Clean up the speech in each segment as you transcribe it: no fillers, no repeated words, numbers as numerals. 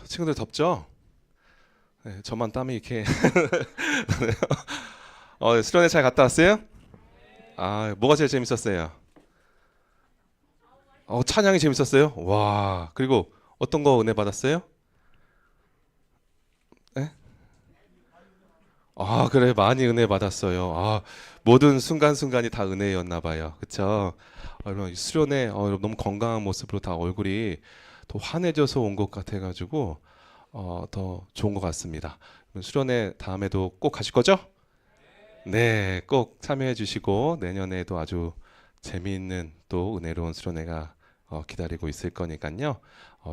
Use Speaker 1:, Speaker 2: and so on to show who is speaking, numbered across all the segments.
Speaker 1: 친구들 덥죠? 네, 저만 땀이 이렇게. 수련회 잘 갔다 왔어요? 뭐가 제일 재밌었어요? 찬양이 재밌었어요? 와, 그리고 어떤 거 은혜 받았어요? 네? 그래, 많이 은혜 받았어요. 모든 순간순간이 다 은혜였나 봐요. 그쵸? 여러분, 수련회 너무 건강한 모습으로 다 얼굴이 더 환해져서 온 것 같아가지고 더 좋은 것 같습니다. 수련회 다음에도 꼭 가실 거죠? 네, 꼭 참여해 주시고 내년에도 아주 재미있는 또 은혜로운 수련회가 기다리고 있을 거니까요.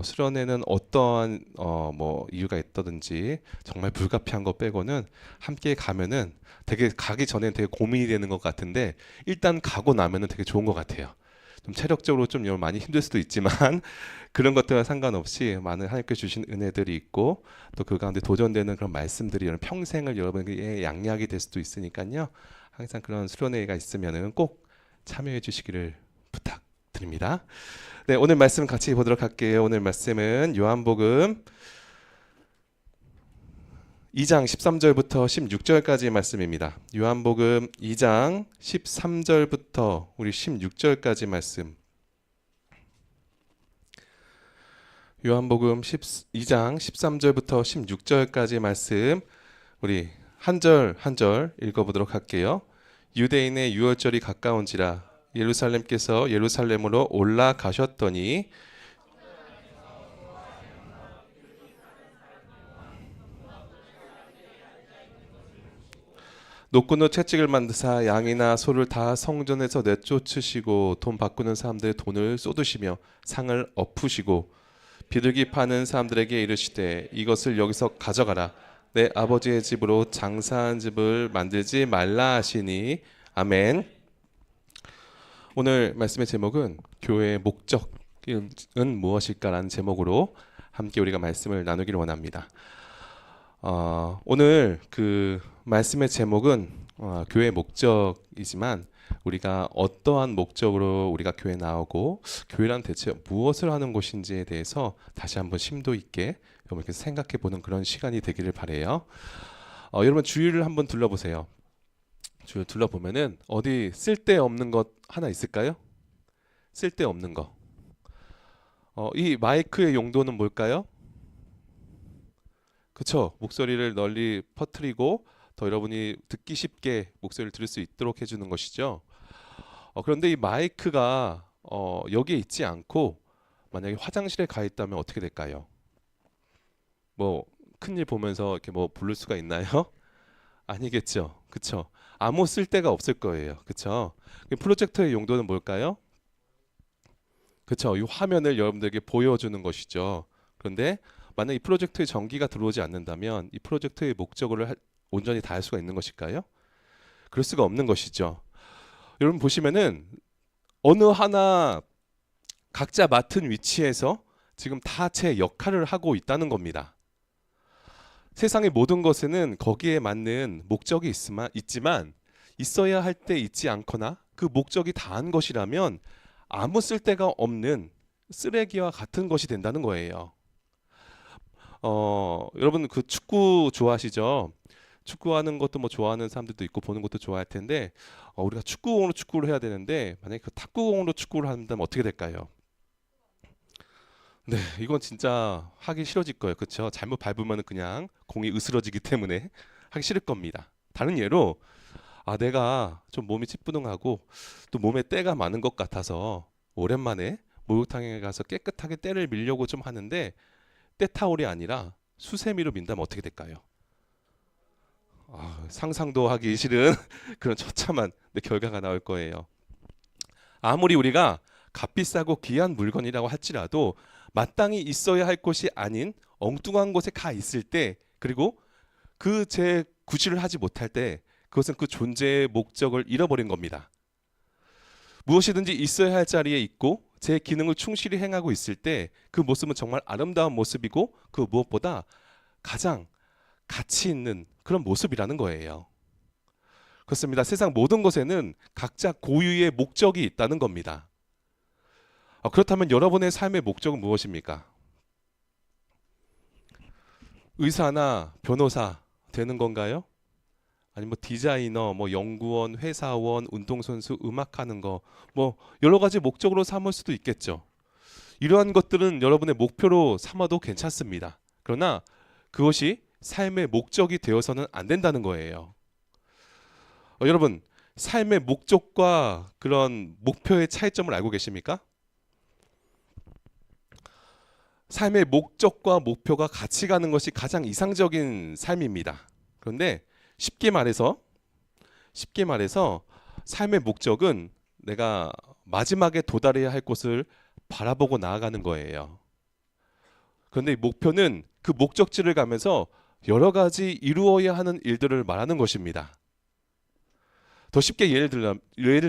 Speaker 1: 수련회는 어떠한 뭐 이유가 있다든지 정말 불가피한 거 빼고는 함께 가면은 되게 가기 전엔 되게 고민이 되는 것 같은데 일단 가고 나면은 되게 좋은 것 같아요. 좀 체력적으로 좀 많이 힘들 수도 있지만 그런 것들과 상관없이 많은 하나님께 주신 은혜들이 있고 또 그 가운데 도전되는 그런 말씀들이 여러분 평생을 여러분에게 양약이 될 수도 있으니까요. 항상 그런 수련회가 있으면은 꼭 참여해 주시기를 부탁드립니다. 네, 오늘 말씀 같이 보도록 할게요. 오늘 말씀은 요한복음 2장 13절부터 16절까지의 말씀입니다. 요한복음 2장 13절부터 우리 16절까지 말씀. 요한복음 2장 13절부터 16절까지 말씀 우리 한 절 한 절 읽어보도록 할게요. 유대인의 유월절이 가까운지라 예루살렘께서 예루살렘으로 올라가셨더니 노끈으로 채찍을 만드사 양이나 소를 다 성전에서 내쫓으시고 돈 바꾸는 사람들의 돈을 쏟으시며 상을 엎으시고 비둘기 파는 사람들에게 이르시되 이것을 여기서 가져가라. 내 아버지의 집으로 장사한 집을 만들지 말라 하시니 아멘. 오늘 말씀의 제목은 교회의 목적은 무엇일까라는 제목으로 함께 우리가 말씀을 나누기를 원합니다. 오늘 그 말씀의 제목은 교회의 목적이지만 우리가 어떠한 목적으로 우리가 교회에 나오고 교회란 대체 무엇을 하는 곳인지에 대해서 다시 한번 심도 있게 여러분께 생각해 보는 그런 시간이 되기를 바래요. 여러분 주위를 한번 둘러보세요. 주위를 둘러보면은 어디 쓸데없는 것 하나 있을까요? 쓸데없는 거. 이 마이크의 용도는 뭘까요? 그쵸? 목소리를 널리 퍼뜨리고 더 여러분이 듣기 쉽게 목소리를 들을 수 있도록 해주는 것이죠. 그런데 이 마이크가 여기에 있지 않고 만약에 화장실에 가 있다면 어떻게 될까요? 뭐 큰일 보면서 이렇게 뭐 부를 수가 있나요? 아니겠죠. 그쵸? 아무 쓸데가 없을 거예요. 그쵸? 프로젝터의 용도는 뭘까요? 그쵸? 이 화면을 여러분들에게 보여주는 것이죠. 그런데 만약 이 프로젝터에 전기가 들어오지 않는다면 이 프로젝터의 목적을 온전히 다할 수가 있는 것일까요? 그럴 수가 없는 것이죠. 여러분 보시면은 어느 하나 각자 맡은 위치에서 지금 다 제 역할을 하고 있다는 겁니다. 세상의 모든 것에는 거기에 맞는 목적이 있지만 있어야 할 때 있지 않거나 그 목적이 다한 것이라면 아무 쓸데가 없는 쓰레기와 같은 것이 된다는 거예요. 여러분 그 축구 좋아하시죠? 축구하는 것도 뭐 좋아하는 사람들도 있고 보는 것도 좋아할 텐데 우리가 축구공으로 축구를 해야 되는데 만약에 그 탁구공으로 축구를 한다면 어떻게 될까요? 네, 이건 진짜 하기 싫어질 거예요. 그렇죠? 잘못 밟으면 그냥 공이 으스러지기 때문에 하기 싫을 겁니다. 다른 예로 내가 좀 몸이 찌뿌둥하고 또 몸에 때가 많은 것 같아서 오랜만에 목욕탕에 가서 깨끗하게 때를 밀려고 좀 하는데 때타올이 아니라 수세미로 민다면 어떻게 될까요? 상상도 하기 싫은 그런 처참한 결과가 나올 거예요. 아무리 우리가 값비싸고 귀한 물건이라고 할지라도 마땅히 있어야 할 곳이 아닌 엉뚱한 곳에 가 있을 때 그리고 그 제 구실을 하지 못할 때 그것은 그 존재의 목적을 잃어버린 겁니다. 무엇이든지 있어야 할 자리에 있고 제 기능을 충실히 행하고 있을 때 그 모습은 정말 아름다운 모습이고 그 무엇보다 가장 가치 있는 그런 모습이라는 거예요. 그렇습니다. 세상 모든 것에는 각자 고유의 목적이 있다는 겁니다. 그렇다면 여러분의 삶의 목적은 무엇입니까? 의사나 변호사 되는 건가요? 아니면 뭐 디자이너, 뭐 연구원, 회사원, 운동선수, 음악하는 거, 뭐 여러 가지 목적으로 삼을 수도 있겠죠. 이러한 것들은 여러분의 목표로 삼아도 괜찮습니다. 그러나 그것이 삶의 목적이 되어서는 안 된다는 거예요. 여러분, 삶의 목적과 그런 목표의 차이점을 알고 계십니까? 삶의 목적과 목표가 같이 가는 것이 가장 이상적인 삶입니다. 그런데 쉽게 말해서 삶의 목적은 내가 마지막에 도달해야 할 곳을 바라보고 나아가는 거예요. 그런데 이 목표는 그 목적지를 가면서 여러 가지 이루어야 하는 일들을 말하는 것입니다. 더 쉽게 예를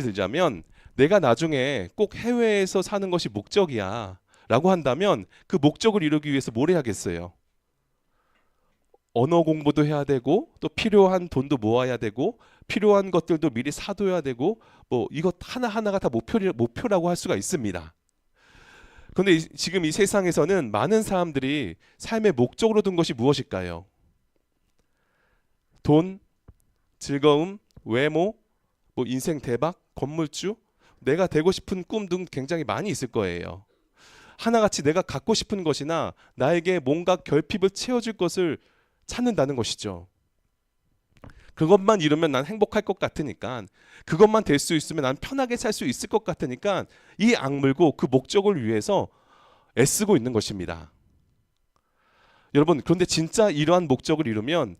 Speaker 1: 들자면 내가 나중에 꼭 해외에서 사는 것이 목적이야 라고 한다면 그 목적을 이루기 위해서 뭘 해야겠어요? 언어 공부도 해야 되고 또 필요한 돈도 모아야 되고 필요한 것들도 미리 사둬야 되고 뭐 이것 하나하나가 다 목표라고 할 수가 있습니다. 그런데 지금 이 세상에서는 많은 사람들이 삶의 목적으로 둔 것이 무엇일까요? 돈, 즐거움, 외모, 뭐 인생 대박, 건물주, 내가 되고 싶은 꿈 등 굉장히 많이 있을 거예요. 하나같이 내가 갖고 싶은 것이나 나에게 뭔가 결핍을 채워줄 것을 찾는다는 것이죠. 그것만 이루면 난 행복할 것 같으니까, 그것만 될 수 있으면 난 편하게 살 수 있을 것 같으니까 이 악물고 그 목적을 위해서 애쓰고 있는 것입니다. 여러분, 그런데 진짜 이러한 목적을 이루면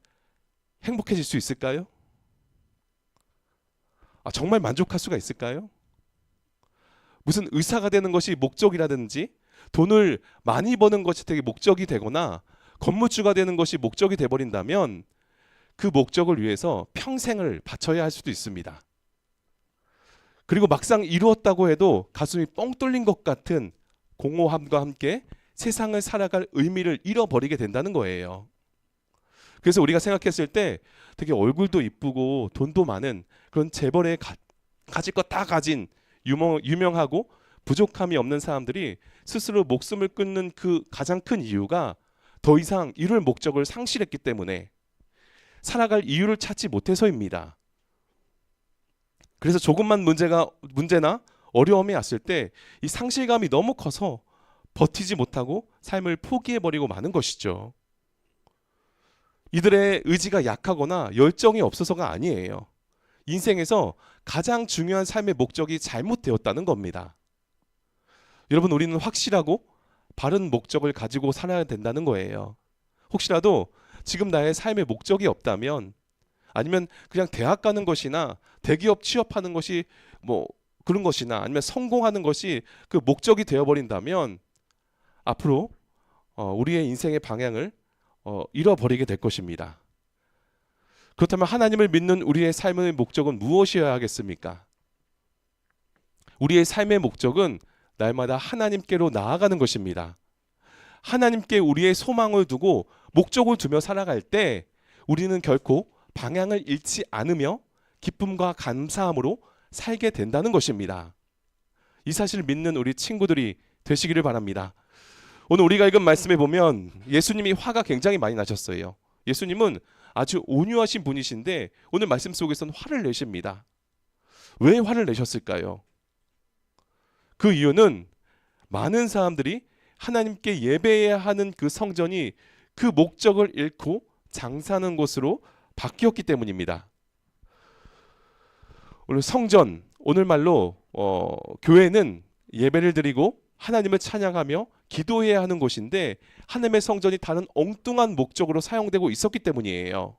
Speaker 1: 행복해질 수 있을까요? 정말 만족할 수가 있을까요? 무슨 의사가 되는 것이 목적이라든지 돈을 많이 버는 것이 되게 목적이 되거나 건물주가 되는 것이 목적이 돼버린다면 그 목적을 위해서 평생을 바쳐야 할 수도 있습니다. 그리고 막상 이루었다고 해도 가슴이 뻥 뚫린 것 같은 공허함과 함께 세상을 살아갈 의미를 잃어버리게 된다는 거예요. 그래서 우리가 생각했을 때 되게 얼굴도 이쁘고 돈도 많은 그런 재벌에 가질 것 다 가진 유명하고 부족함이 없는 사람들이 스스로 목숨을 끊는 그 가장 큰 이유가 더 이상 이룰 목적을 상실했기 때문에 살아갈 이유를 찾지 못해서입니다. 그래서 조금만 문제나 어려움이 왔을 때 이 상실감이 너무 커서 버티지 못하고 삶을 포기해버리고 마는 것이죠. 이들의 의지가 약하거나 열정이 없어서가 아니에요. 인생에서 가장 중요한 삶의 목적이 잘못되었다는 겁니다. 여러분, 우리는 확실하고 바른 목적을 가지고 살아야 된다는 거예요. 혹시라도 지금 나의 삶의 목적이 없다면, 아니면 그냥 대학 가는 것이나 대기업 취업하는 것이 뭐 그런 것이나 아니면 성공하는 것이 그 목적이 되어버린다면 앞으로 우리의 인생의 방향을 잃어버리게 될 것입니다. 그렇다면 하나님을 믿는 우리의 삶의 목적은 무엇이어야 하겠습니까? 우리의 삶의 목적은 날마다 하나님께로 나아가는 것입니다. 하나님께 우리의 소망을 두고 목적을 두며 살아갈 때 우리는 결코 방향을 잃지 않으며 기쁨과 감사함으로 살게 된다는 것입니다. 이 사실을 믿는 우리 친구들이 되시기를 바랍니다. 오늘 우리가 읽은 말씀에 보면 예수님이 화가 굉장히 많이 나셨어요. 예수님은 아주 온유하신 분이신데 오늘 말씀 속에서는 화를 내십니다. 왜 화를 내셨을까요? 그 이유는 많은 사람들이 하나님께 예배해야 하는 그 성전이 그 목적을 잃고 장사하는 곳으로 바뀌었기 때문입니다. 오늘 성전, 오늘 말로 교회는 예배를 드리고 하나님을 찬양하며 기도해야 하는 곳인데 하나님의 성전이 다른 엉뚱한 목적으로 사용되고 있었기 때문이에요.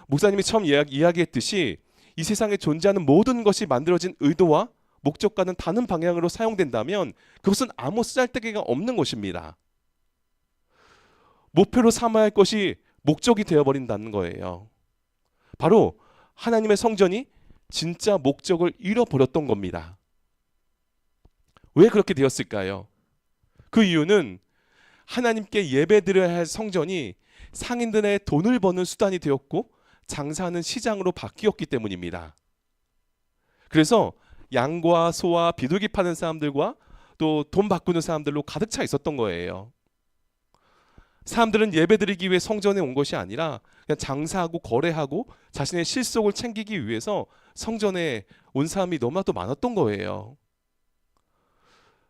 Speaker 1: 목사님이 처음 이야기했듯이 이 세상에 존재하는 모든 것이 만들어진 의도와 목적과는 다른 방향으로 사용된다면 그것은 아무 쓰잘데기가 없는 것입니다. 목표로 삼아야 할 것이 목적이 되어버린다는 거예요. 바로 하나님의 성전이 진짜 목적을 잃어버렸던 겁니다. 왜 그렇게 되었을까요? 그 이유는 하나님께 예배드려야 할 성전이 상인들의 돈을 버는 수단이 되었고 장사하는 시장으로 바뀌었기 때문입니다. 그래서 양과 소와 비둘기 파는 사람들과 또 돈 바꾸는 사람들로 가득 차 있었던 거예요. 사람들은 예배드리기 위해 성전에 온 것이 아니라 그냥 장사하고 거래하고 자신의 실속을 챙기기 위해서 성전에 온 사람이 너무나도 많았던 거예요.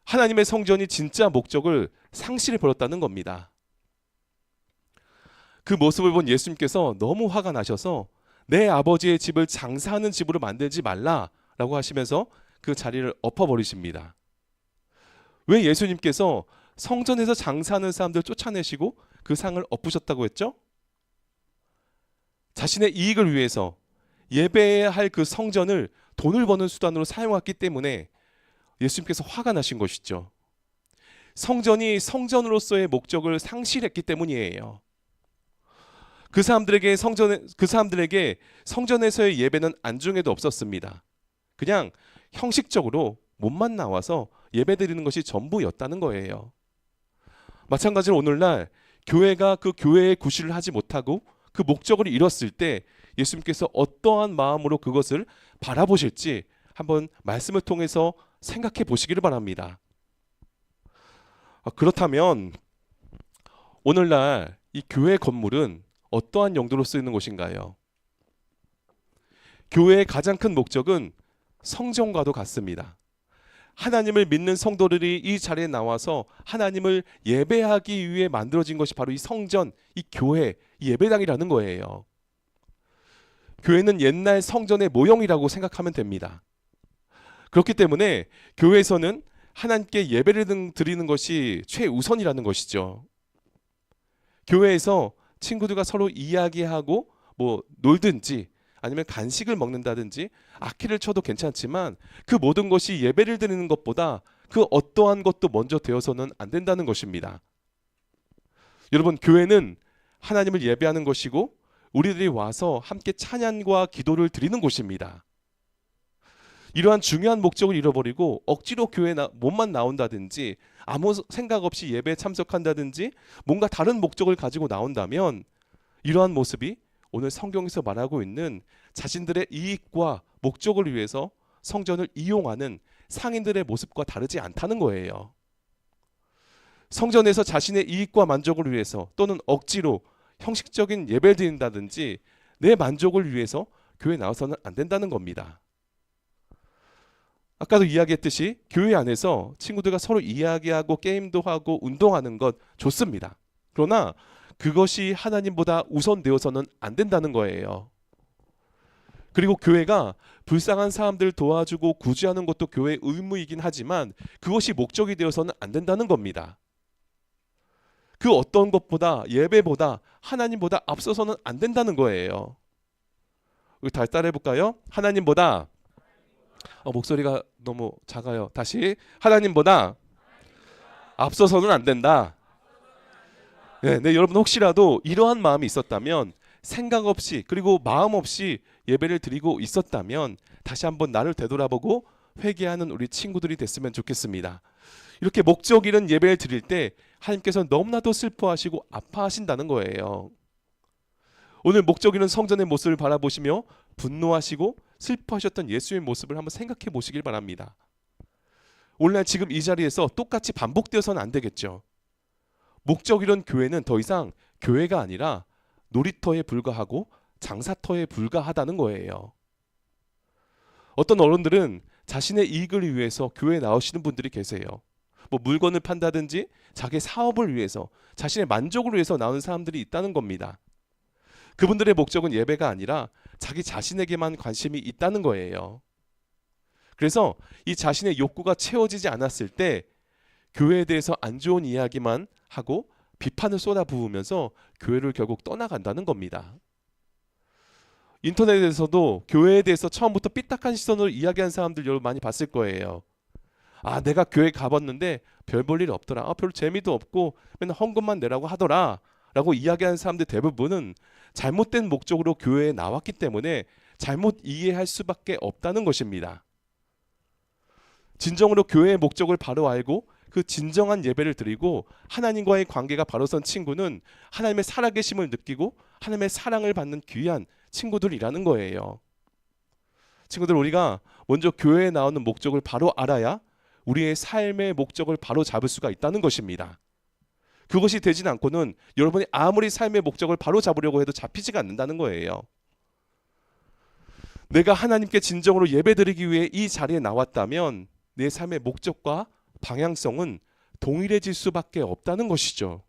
Speaker 1: 하나님의 성전이 진짜 목적을 상실해 버렸다는 겁니다. 그 모습을 본 예수님께서 너무 화가 나셔서 내 아버지의 집을 장사하는 집으로 만들지 말라라고 하시면서 그 자리를 엎어버리십니다. 왜 예수님께서 성전에서 장사하는 사람들 쫓아내시고 그 상을 엎으셨다고 했죠? 자신의 이익을 위해서 예배해야 할 그 성전을 돈을 버는 수단으로 사용했기 때문에 예수님께서 화가 나신 것이죠. 성전이 성전으로서의 목적을 상실했기 때문이에요. 그 사람들에게 성전에서의 예배는 안중에도 없었습니다. 그냥 형식적으로 몸만 나와서 예배드리는 것이 전부였다는 거예요. 마찬가지로 오늘날 교회가 그 교회의 구실을 하지 못하고 그 목적을 잃었을 때 예수님께서 어떠한 마음으로 그것을 바라보실지 한번 말씀을 통해서 생각해 보시기를 바랍니다. 그렇다면 오늘날 이 교회 건물은 어떠한 용도로 쓰이는 것인가요? 교회의 가장 큰 목적은 성전과도 같습니다. 하나님을 믿는 성도들이 이 자리에 나와서 하나님을 예배하기 위해 만들어진 것이 바로 이 성전, 이 교회, 이 예배당이라는 거예요. 교회는 옛날 성전의 모형이라고 생각하면 됩니다. 그렇기 때문에 교회에서는 하나님께 예배를 드리는 것이 최우선이라는 것이죠. 교회에서 친구들과 서로 이야기하고 놀든지 아니면 간식을 먹는다든지 악기를 쳐도 괜찮지만 그 모든 것이 예배를 드리는 것보다 그 어떠한 것도 먼저 되어서는 안 된다는 것입니다. 여러분, 교회는 하나님을 예배하는 것이고 우리들이 와서 함께 찬양과 기도를 드리는 곳입니다. 이러한 중요한 목적을 잃어버리고 억지로 교회에 몸만 나온다든지 아무 생각 없이 예배에 참석한다든지 뭔가 다른 목적을 가지고 나온다면 이러한 모습이 오늘 성경에서 말하고 있는 자신들의 이익과 목적을 위해서 성전을 이용하는 상인들의 모습과 다르지 않다는 거예요. 성전에서 자신의 이익과 만족을 위해서 또는 억지로 형식적인 예배를 드린다든지 내 만족을 위해서 교회에 나와서는 안 된다는 겁니다. 아까도 이야기했듯이 교회 안에서 친구들과 서로 이야기하고 게임도 하고 운동하는 것 좋습니다. 그러나 그것이 하나님보다 우선되어서는 안 된다는 거예요. 그리고 교회가 불쌍한 사람들을 도와주고 구제하는 것도 교회의 의무이긴 하지만 그것이 목적이 되어서는 안 된다는 겁니다. 그 어떤 것보다 예배보다 하나님보다 앞서서는 안 된다는 거예요. 우리 다시 따라해 볼까요? 하나님보다 목소리가 너무 작아요. 다시 하나님보다 앞서서는 안 된다. 네, 여러분 혹시라도 이러한 마음이 있었다면 생각 없이 그리고 마음 없이 예배를 드리고 있었다면 다시 한번 나를 되돌아보고 회개하는 우리 친구들이 됐으면 좋겠습니다. 이렇게 목적 잃은 예배를 드릴 때 하나님께서 너무나도 슬퍼하시고 아파하신다는 거예요. 오늘 목적 잃은 성전의 모습을 바라보시며 분노하시고 슬퍼하셨던 예수의 모습을 한번 생각해 보시길 바랍니다. 오늘날 지금 이 자리에서 똑같이 반복되어서는 안 되겠죠. 목적 잃은 교회는 더 이상 교회가 아니라 놀이터에 불과하고 장사터에 불과하다는 거예요. 어떤 어른들은 자신의 이익을 위해서 교회에 나오시는 분들이 계세요. 물건을 판다든지 자기 사업을 위해서 자신의 만족을 위해서 나오는 사람들이 있다는 겁니다. 그분들의 목적은 예배가 아니라 자기 자신에게만 관심이 있다는 거예요. 그래서 이 자신의 욕구가 채워지지 않았을 때 교회에 대해서 안 좋은 이야기만 하고 비판을 쏟아부으면서 교회를 결국 떠나간다는 겁니다. 인터넷에서도 교회에 대해서 처음부터 삐딱한 시선으로 이야기한 사람들 여러분 많이 봤을 거예요. 내가 교회 가봤는데 별 볼 일 없더라. 별로 재미도 없고 맨날 헌금만 내라고 하더라. 라고 이야기하는 사람들 대부분은 잘못된 목적으로 교회에 나왔기 때문에 잘못 이해할 수밖에 없다는 것입니다. 진정으로 교회의 목적을 바로 알고 그 진정한 예배를 드리고 하나님과의 관계가 바로 선 친구는 하나님의 살아계심을 느끼고 하나님의 사랑을 받는 귀한 친구들이라는 거예요. 친구들, 우리가 먼저 교회에 나오는 목적을 바로 알아야 우리의 삶의 목적을 바로 잡을 수가 있다는 것입니다. 그것이 되진 않고는 여러분이 아무리 삶의 목적을 바로 잡으려고 해도 잡히지가 않는다는 거예요. 내가 하나님께 진정으로 예배드리기 위해 이 자리에 나왔다면 내 삶의 목적과 방향성은 동일해질 수밖에 없다는 것이죠.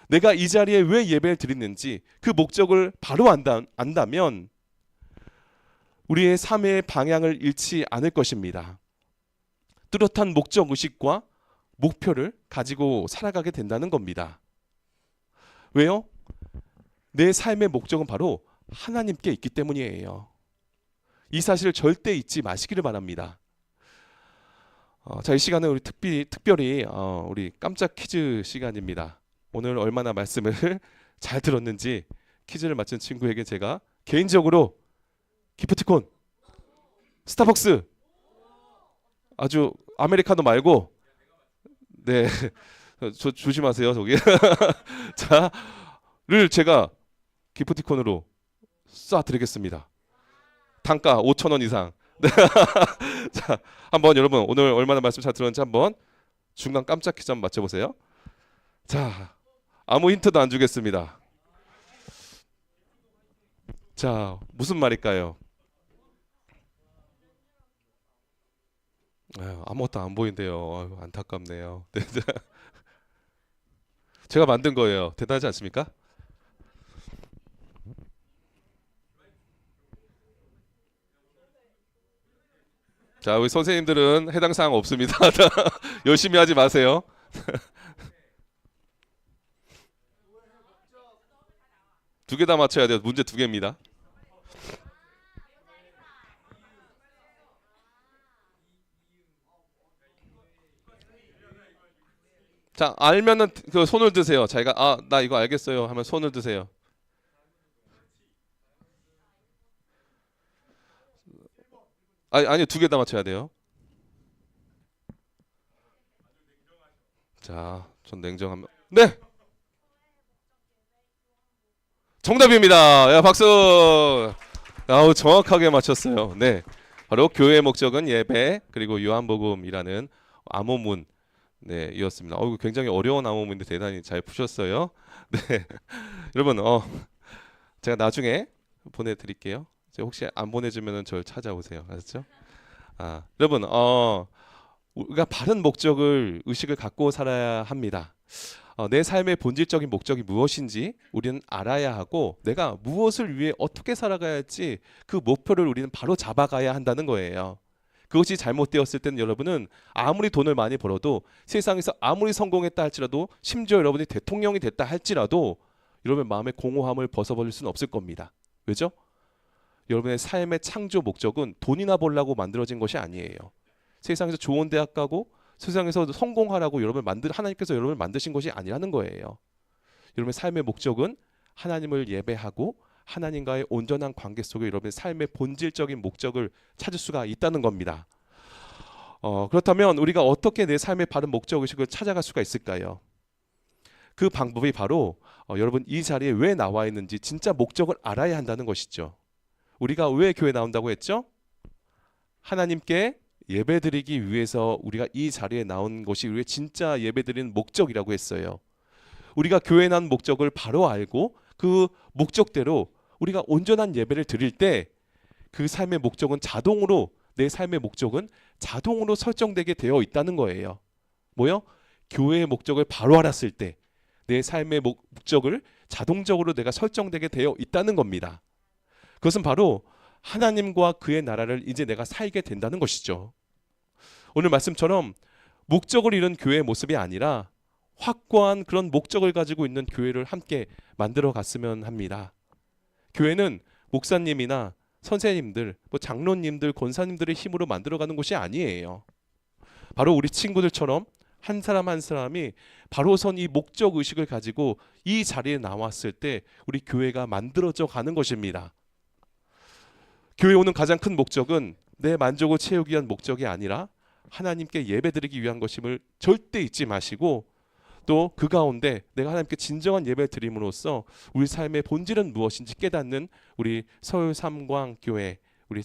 Speaker 1: 내가 이 자리에 왜 예배를 드리는지 그 목적을 바로 안다면 우리의 삶의 방향을 잃지 않을 것입니다. 뚜렷한 목적 의식과 목표를 가지고 살아가게 된다는 겁니다. 왜요? 내 삶의 목적은 바로 하나님께 있기 때문이에요. 이 사실을 절대 잊지 마시기를 바랍니다. 자, 이 시간은 우리 특별히 우리 깜짝 퀴즈 시간입니다. 오늘 얼마나 말씀을 잘 들었는지 퀴즈를 맞춘 친구에게 제가 개인적으로 기프티콘, 스타벅스, 아주 아메리카노 말고, 네, 조심하세요 저기. 자를 제가 기프티콘으로 쏴드리겠습니다. 단가 5,000원 이상. 네. 자, 한번 여러분 오늘 얼마나 말씀 잘 들었는지 한번 중간 깜짝 퀴즈 한번 맞춰보세요. 자, 아무 힌트도 안 주겠습니다. 자, 무슨 말일까요? 아무것도 안 보인대요. 아유, 안타깝네요. 네, 제가 만든 거예요. 대단하지 않습니까? 자, 우리 선생님들은 해당 사항 없습니다. 열심히 하지 마세요. 두 개 다 맞춰야 돼요. 문제 두 개입니다. 자, 알면은 그 손을 드세요. 자기가 나 이거 알겠어요 하면 손을 드세요. 아니요, 두 개 다 맞춰야 돼요. 자, 전 냉정하면 네, 정답입니다. 야, 박수. 아우, 정확하게 맞췄어요. 네, 바로 교회의 목적은 예배 그리고 요한복음이라는 암호문 네 이었습니다. 굉장히 어려운 암호문인데 대단히 잘 푸셨어요. 네, 여러분 제가 나중에 보내드릴게요. 혹시 안 보내주면은 저를 찾아오세요. 알았죠? 여러분 우리가 바른 목적을 의식을 갖고 살아야 합니다. 내 삶의 본질적인 목적이 무엇인지 우리는 알아야 하고 내가 무엇을 위해 어떻게 살아가야 할지 그 목표를 우리는 바로 잡아가야 한다는 거예요. 그것이 잘못되었을 때는 여러분은 아무리 돈을 많이 벌어도 세상에서 아무리 성공했다 할지라도 심지어 여러분이 대통령이 됐다 할지라도 여러분의 마음의 공허함을 벗어버릴 수는 없을 겁니다. 왜죠? 여러분의 삶의 창조 목적은 돈이나 벌려고 만들어진 것이 아니에요. 세상에서 좋은 대학 가고 세상에서 성공하라고 하나님께서 여러분을 만드신 것이 아니라는 거예요. 여러분의 삶의 목적은 하나님을 예배하고 하나님과의 온전한 관계 속에 여러분의 삶의 본질적인 목적을 찾을 수가 있다는 겁니다. 그렇다면 우리가 어떻게 내 삶의 바른 목적의식을 찾아갈 수가 있을까요? 그 방법이 바로 여러분 이 자리에 왜 나와 있는지 진짜 목적을 알아야 한다는 것이죠. 우리가 왜 교회 나온다고 했죠? 하나님께 예배드리기 위해서 우리가 이 자리에 나온 것이 우리의 진짜 예배드리는 목적이라고 했어요. 우리가 교회에 나온 목적을 바로 알고 그 목적대로 우리가 온전한 예배를 드릴 때 그 삶의 목적은 내 삶의 목적은 자동으로 설정되게 되어 있다는 거예요. 뭐요? 교회의 목적을 바로 알았을 때 내 삶의 목적을 자동적으로 내가 설정되게 되어 있다는 겁니다. 그것은 바로 하나님과 그의 나라를 이제 내가 살게 된다는 것이죠. 오늘 말씀처럼 목적을 잃은 교회의 모습이 아니라 확고한 그런 목적을 가지고 있는 교회를 함께 만들어 갔으면 합니다. 교회는 목사님이나 선생님들, 장로님들, 권사님들의 힘으로 만들어가는 곳이 아니에요. 바로 우리 친구들처럼 한 사람 한 사람이 바로선 이 목적 의식을 가지고 이 자리에 나왔을 때 우리 교회가 만들어져 가는 것입니다. 교회 오는 가장 큰 목적은 내 만족을 채우기 위한 목적이 아니라 하나님께 예배드리기 위한 것임을 절대 잊지 마시고 또 그 가운데 내가 하나님께 진정한 예배를 드림으로써 우리 삶의 본질은 무엇인지 깨닫는 우리 서울 삼광교회